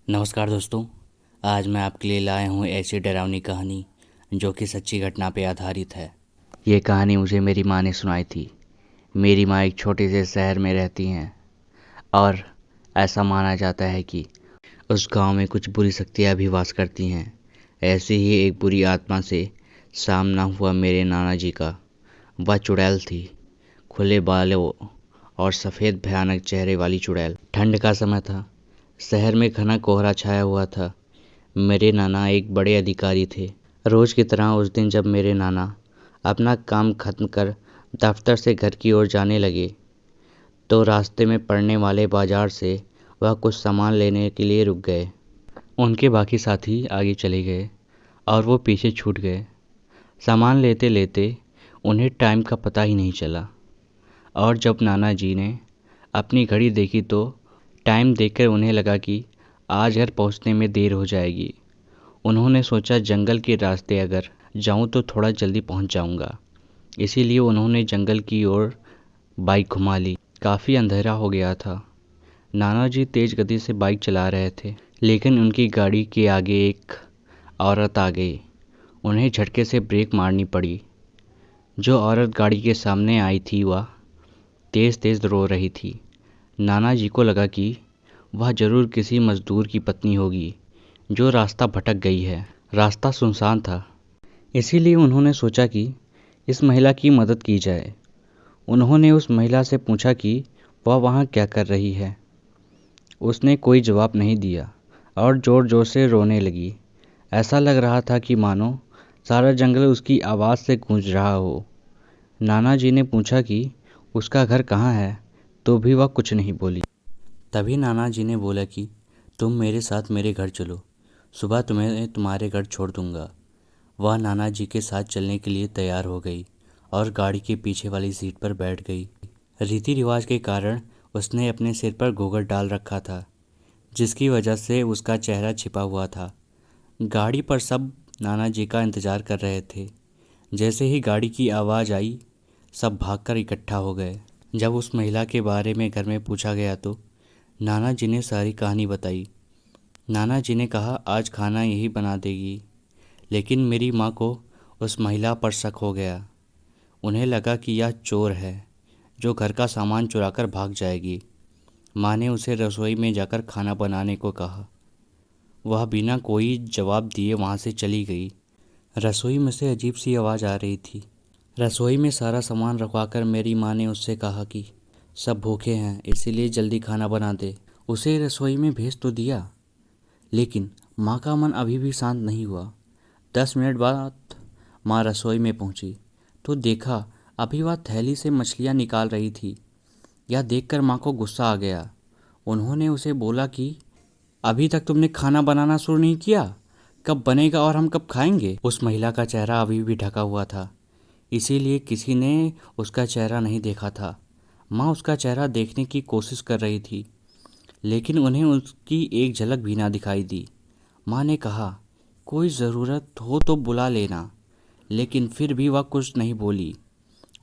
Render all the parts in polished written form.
नमस्कार दोस्तों। आज मैं आपके लिए लाया हूँ ऐसी डरावनी कहानी जो कि सच्ची घटना पे आधारित है। ये कहानी मुझे मेरी माँ ने सुनाई थी। मेरी माँ एक छोटे से शहर में रहती हैं और ऐसा माना जाता है कि उस गांव में कुछ बुरी शक्तियाँ भी वास करती हैं। ऐसे ही एक बुरी आत्मा से सामना हुआ मेरे नाना जी का। वह चुड़ैल थी, खुले बालों और सफ़ेद भयानक चेहरे वाली चुड़ैल। ठंड का समय था, शहर में घना कोहरा छाया हुआ था। मेरे नाना एक बड़े अधिकारी थे। रोज की तरह उस दिन जब मेरे नाना अपना काम खत्म कर दफ्तर से घर की ओर जाने लगे तो रास्ते में पड़ने वाले बाजार से वह कुछ सामान लेने के लिए रुक गए। उनके बाकी साथी आगे चले गए और वो पीछे छूट गए। सामान लेते लेते उन्हें टाइम का पता ही नहीं चला और जब नाना जी ने अपनी घड़ी देखी तो टाइम देखकर उन्हें लगा कि आज घर पहुंचने में देर हो जाएगी। उन्होंने सोचा जंगल के रास्ते अगर जाऊं तो थोड़ा जल्दी पहुंच जाऊंगा। इसीलिए उन्होंने जंगल की ओर बाइक घुमा ली। काफ़ी अंधेरा हो गया था। नाना जी तेज गति से बाइक चला रहे थे, लेकिन उनकी गाड़ी के आगे एक औरत आ गई। उन्हें झटके से ब्रेक मारनी पड़ी। जो औरत गाड़ी के सामने आई थी वह तेज़ तेज़ रो रही थी। नाना जी को लगा कि वह जरूर किसी मजदूर की पत्नी होगी जो रास्ता भटक गई है। रास्ता सुनसान था, इसीलिए उन्होंने सोचा कि इस महिला की मदद की जाए। उन्होंने उस महिला से पूछा कि वह वहाँ क्या कर रही है। उसने कोई जवाब नहीं दिया और ज़ोर ज़ोर से रोने लगी। ऐसा लग रहा था कि मानो सारा जंगल उसकी आवाज़ से गूंज रहा हो। नाना जी ने पूछा कि उसका घर कहाँ है, तो भी वह कुछ नहीं बोली। तभी नाना जी ने बोला कि तुम मेरे साथ मेरे घर चलो, सुबह तुम्हें तुम्हारे घर छोड़ दूंगा। वह नाना जी के साथ चलने के लिए तैयार हो गई और गाड़ी के पीछे वाली सीट पर बैठ गई। रीति रिवाज के कारण उसने अपने सिर पर घूंघट डाल रखा था, जिसकी वजह से उसका चेहरा छिपा हुआ था। गाड़ी पर सब नाना जी का इंतज़ार कर रहे थे। जैसे ही गाड़ी की आवाज़ आई, सब भागकर इकट्ठा हो गए। जब उस महिला के बारे में घर में पूछा गया तो नाना जी ने सारी कहानी बताई। नाना जी ने कहा आज खाना यही बना देगी, लेकिन मेरी माँ को उस महिला पर शक हो गया। उन्हें लगा कि यह चोर है जो घर का सामान चुराकर भाग जाएगी। माँ ने उसे रसोई में जाकर खाना बनाने को कहा। वह बिना कोई जवाब दिए वहाँ से चली गई। रसोई में से अजीब सी आवाज़ आ रही थी। रसोई में सारा सामान रखवाकर मेरी माँ ने उससे कहा कि सब भूखे हैं, इसीलिए जल्दी खाना बना दे। उसे रसोई में भेज तो दिया, लेकिन माँ का मन अभी भी शांत नहीं हुआ। 10 मिनट बाद माँ रसोई में पहुंची तो देखा अभी वह थैली से मछलियाँ निकाल रही थी। यह देखकर माँ को गुस्सा आ गया। उन्होंने उसे बोला कि अभी तक तुमने खाना बनाना शुरू नहीं किया, कब बनेगा और हम कब खाएंगे। उस महिला का चेहरा अभी भी ढका हुआ था, इसीलिए किसी ने उसका चेहरा नहीं देखा था। माँ उसका चेहरा देखने की कोशिश कर रही थी, लेकिन उन्हें उसकी एक झलक भी ना दिखाई दी। माँ ने कहा कोई ज़रूरत हो तो बुला लेना, लेकिन फिर भी वह कुछ नहीं बोली।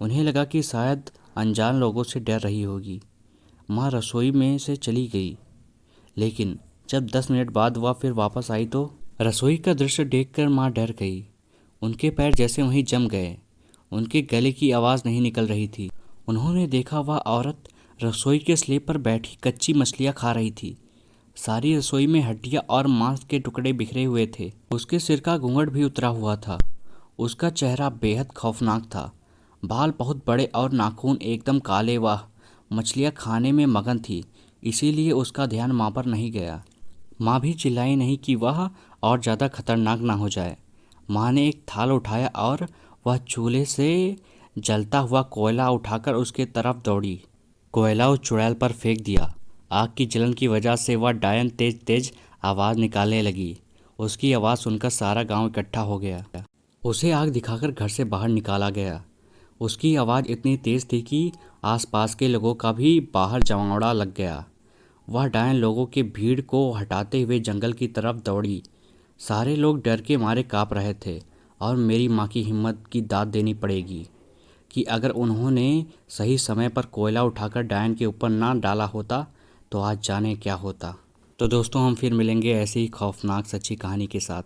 उन्हें लगा कि शायद अनजान लोगों से डर रही होगी। माँ रसोई में से चली गई, लेकिन जब 10 मिनट बाद वह फिर वापस आई तो रसोई का दृश्य देखकर माँ डर गई। उनके पैर जैसे वहीं जम गए। उनके गले की आवाज़ नहीं निकल रही थी। उन्होंने देखा वह औरत रसोई के स्लेब पर बैठी कच्ची मछलियाँ खा रही थी। सारी रसोई में हड्डियाँ और मांस के टुकड़े बिखरे हुए थे। उसके सिर का घूंघट भी उतरा हुआ था। उसका चेहरा बेहद खौफनाक था। बाल बहुत बड़े और नाखून एकदम काले। वह मछलियाँ खाने में मगन थी, इसीलिए उसका ध्यान माँ पर नहीं गया। माँ भी चिल्लाई नहीं कि वह और ज़्यादा खतरनाक ना हो जाए। माँ ने एक थाल उठाया और वह चूल्हे से जलता हुआ कोयला उठाकर उसके तरफ दौड़ी। कोयला उस चुड़ैल पर फेंक दिया। आग की जलन की वजह से वह डायन तेज तेज आवाज़ निकालने लगी। उसकी आवाज़ सुनकर सारा गांव इकट्ठा हो गया। उसे आग दिखाकर घर से बाहर निकाला गया। उसकी आवाज़ इतनी तेज़ थी कि आसपास के लोगों का भी बाहर जमावड़ा लग गया। वह डायन लोगों की भीड़ को हटाते हुए जंगल की तरफ दौड़ी। सारे लोग डर के मारे काँप रहे थे और मेरी माँ की हिम्मत की दाद देनी पड़ेगी कि अगर उन्होंने सही समय पर कोयला उठाकर डायन के ऊपर ना डाला होता तो आज जाने क्या होता। तो दोस्तों हम फिर मिलेंगे ऐसी ही खौफनाक सच्ची कहानी के साथ।